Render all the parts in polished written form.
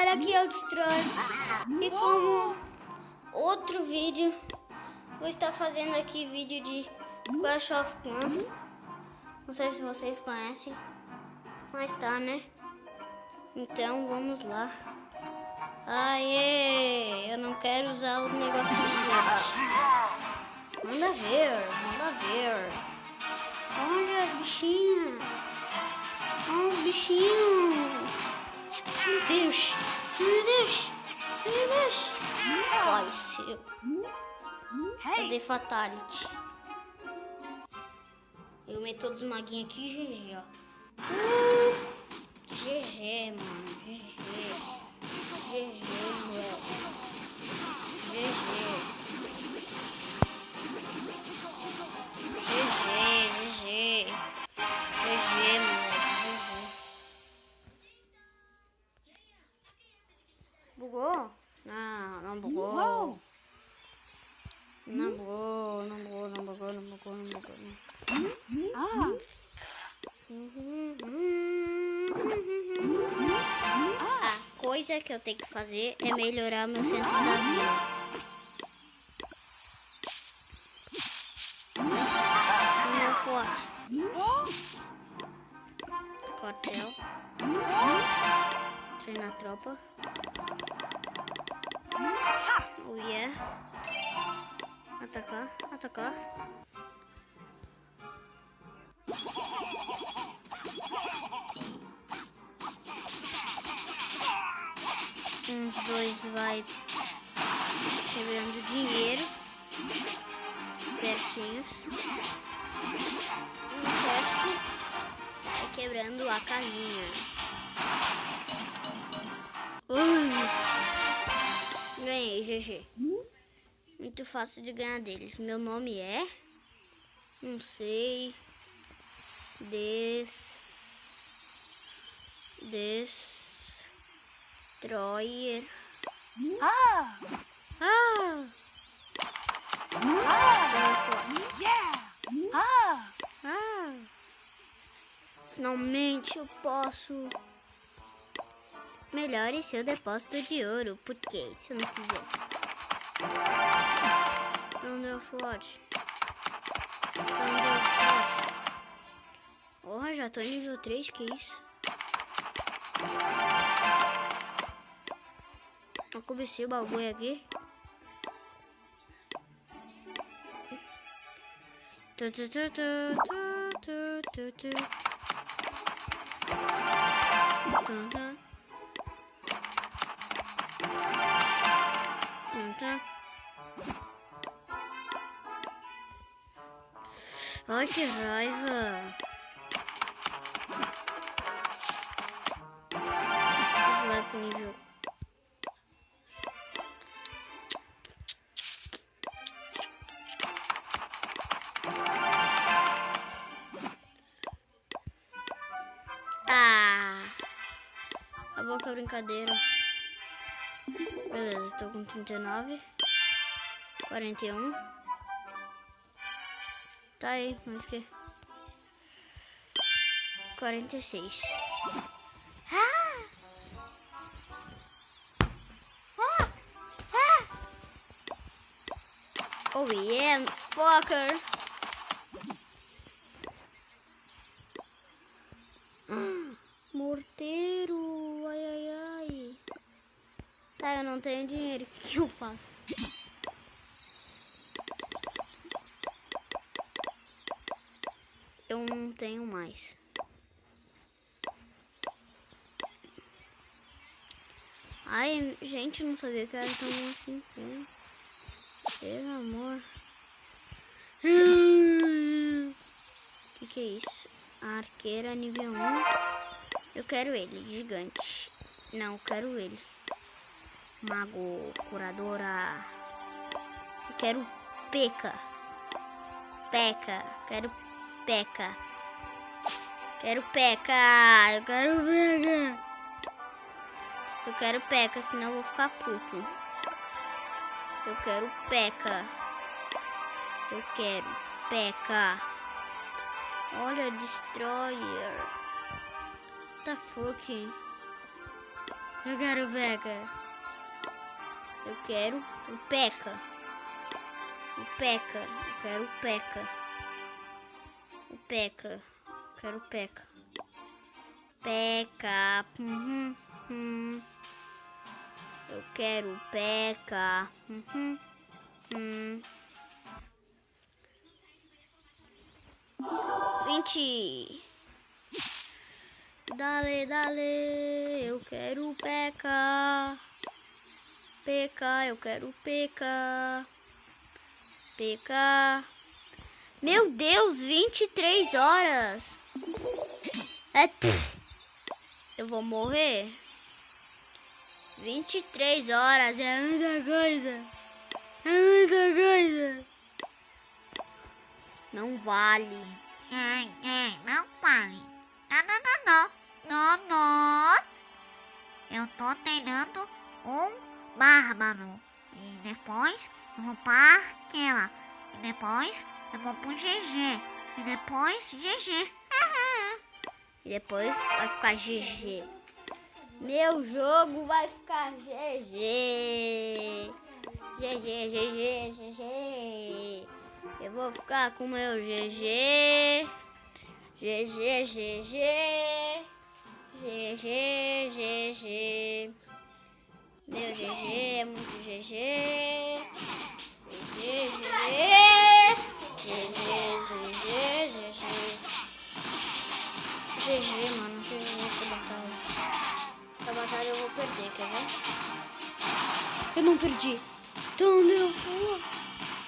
galera, aqui é o Destroy. E como outro vídeo, vou estar fazendo aqui vídeo de Clash of Clans. Não sei se vocês conhecem, mas tá, né? Então vamos lá. Aê, eu não quero usar o negocinho verde. Manda ver, manda ver. Olha as bichinhas. Olha os bichinhos. Meu Deus, meu Deus, meu Deus. Faleceu. Cadê Fatality? Eu meto todos os maguinhos aqui e GG, ó. GG, mano. GG. GG, moleque. GG. GG, moleque. GG. Bugou? Não bugou. Não bugou. A coisa que eu tenho que fazer é melhorar meu centro da vida. Meu forte. Quartel. Treinar tropa. Oh yeah. Atacar. Uns dois vai quebrando dinheiro. Espertinhos. E o resto vai quebrando a casinha. Ganhei, GG. Muito fácil de ganhar deles. Meu nome é... Não sei... Destroyer. Finalmente eu posso... Melhore seu depósito de ouro. Por quê? Se eu não quiser. Não deu forte. Porra, já tô nível 3, que isso? Eu comecei o bagulho aqui. Ai, que raiva. Vai pro nível. Acabou com a brincadeira. Beleza, tô com 39. 41. Tá aí, mas que... 46. Oh yeah, fucker. Morteiro, ai. Tá, eu não tenho dinheiro, o que eu faço? Eu não tenho mais. Ai, gente, não sabia que era tão assim. Pelo amor. Que é isso? Arqueira nível 1. Eu quero ele, gigante. Não, eu quero ele. Mago, curadora. Eu quero P.E.K.K.A. Quero P.E.K.K.A. Eu quero P.E.K.K.A, senão eu vou ficar puto. Eu quero P.E.K.K.A. Olha, Destroyer. What the fuck? Eu quero o P.E.K.K.A. Eu quero o P.E.K.K.A. O P.E.K.K.A. Eu quero o P.E.K.K.A. O P.E.K.K.A. Eu quero o P.E.K.K.A. P.E.K.K.A. Eu quero o P.E.K.K.A. 20. Dale, dale. Eu quero o P.E.K.K.A. P.E.K.K.A. Eu quero o P.E.K.K.A. P.E.K.K.A. Meu Deus, 23 horas. Eu vou morrer. 23 horas é muita coisa. É muita coisa. Não vale. Não vale. Não. Eu tô treinando um bárbaro. E depois eu vou para aquela. E depois eu vou pro GG. E depois GG. E depois vai ficar GG. Meu jogo vai ficar GG. GG. Eu vou ficar com meu GG. GG. Meu GG é muito GG. GG, mano. GG nessa batalha. Essa batalha eu vou perder, quer ver? Eu não perdi. Então eu vou.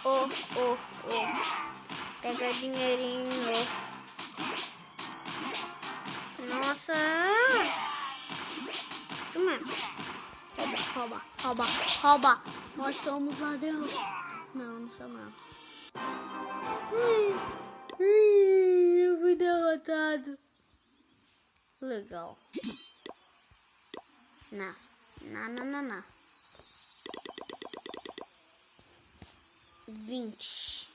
Oh. Pega dinheirinho. Nossa. Isso mesmo. Rouba. Nós somos ladrão. Não somos. Eu fui derrotado. Legal. Não. 20.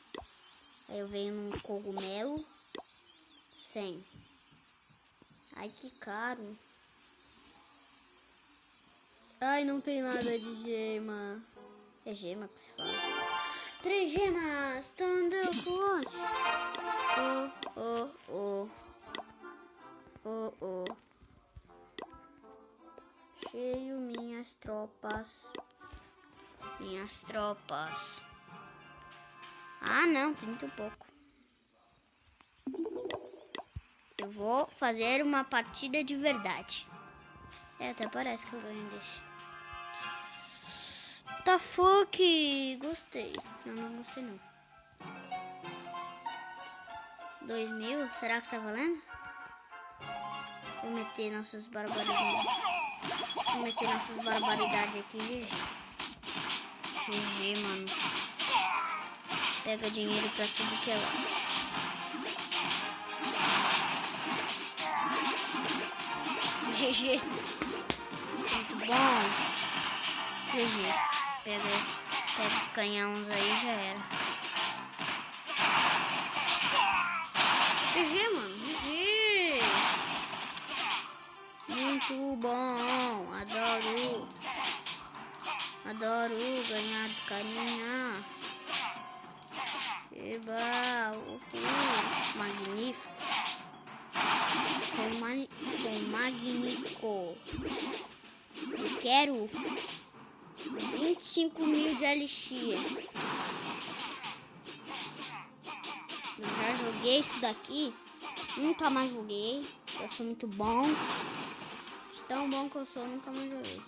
Aí eu venho num cogumelo. 100. Ai, que caro. Ai, não tem nada de gema. É gema que se fala. 3 gemas. Thunderbolt. Oh. Cheio minhas tropas. Ah, não, tem muito pouco. Eu vou fazer uma partida de verdade. Até parece que eu ganho desse. Tá fuck. Gostei. Não gostei não. 2.000? Será que tá valendo? Vou meter nossas barbaridades. Aqui, GG, mano. Pega dinheiro pra tudo que é lá. GG. Muito bom. GG. Pega os canhões aí, já era. GG, mano. GG. Muito bom. Adoro ganhar de carinha. Eba. Magnífico. Magnífico. Eu quero 25.000 de elixir. Eu já joguei isso daqui. Nunca mais joguei. Eu sou muito bom. Tão bom que eu sou, nunca mais joguei.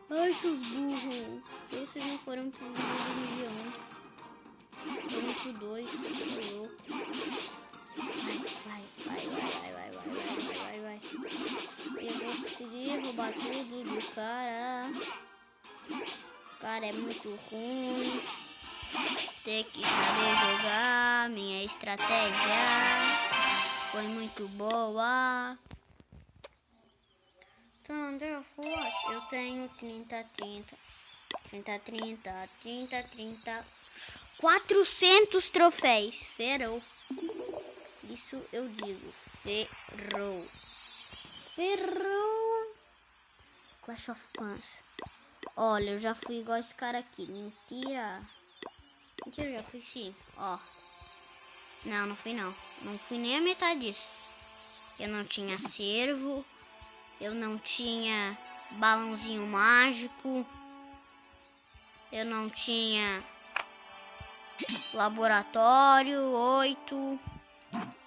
Ai, seus burros. Vocês não foram pro milhão. Foram pro 2. Vai. Eu vou conseguir roubar tudo do cara. O cara é muito ruim. Tem que saber jogar. Minha estratégia foi muito boa. Thunderbolt. Eu tenho 30. 400 troféus. Ferrou. Isso eu digo. Ferrou. ferrão. Clash of Clans. Olha, eu já fui igual esse cara aqui. Mentira. Mentira, eu já fui sim. Ó. Não, não fui não. Não fui nem a metade disso. Eu não tinha cervo. Eu não tinha balãozinho mágico. Eu não tinha laboratório 8.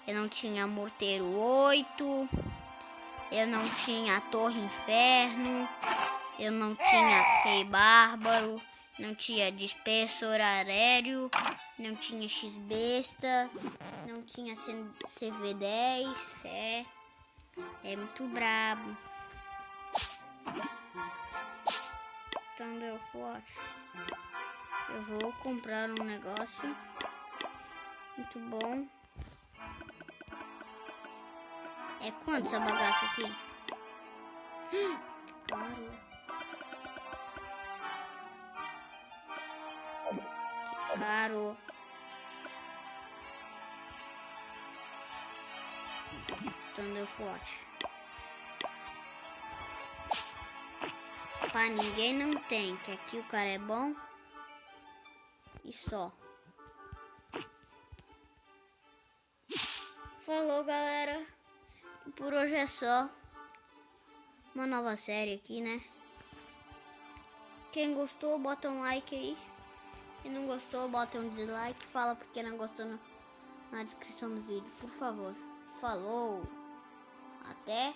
Eu não tinha morteiro 8. Eu não tinha torre inferno. Eu não tinha rei bárbaro. Não tinha dispersor aéreo. Não tinha x-besta. Não tinha CV10. É muito brabo. Thunderforce. Eu vou comprar um negócio muito bom. É quanto essa bagaça aqui? Que caro. Que caro. Thunderforce. Pra ninguém não tem, que aqui o cara é bom. E só. Falou, galera. Por hoje é só. Uma nova série aqui, né? Quem gostou, bota um like aí. Quem não gostou, bota um dislike. Fala porque não gostou na descrição do vídeo, por favor. Falou. Até.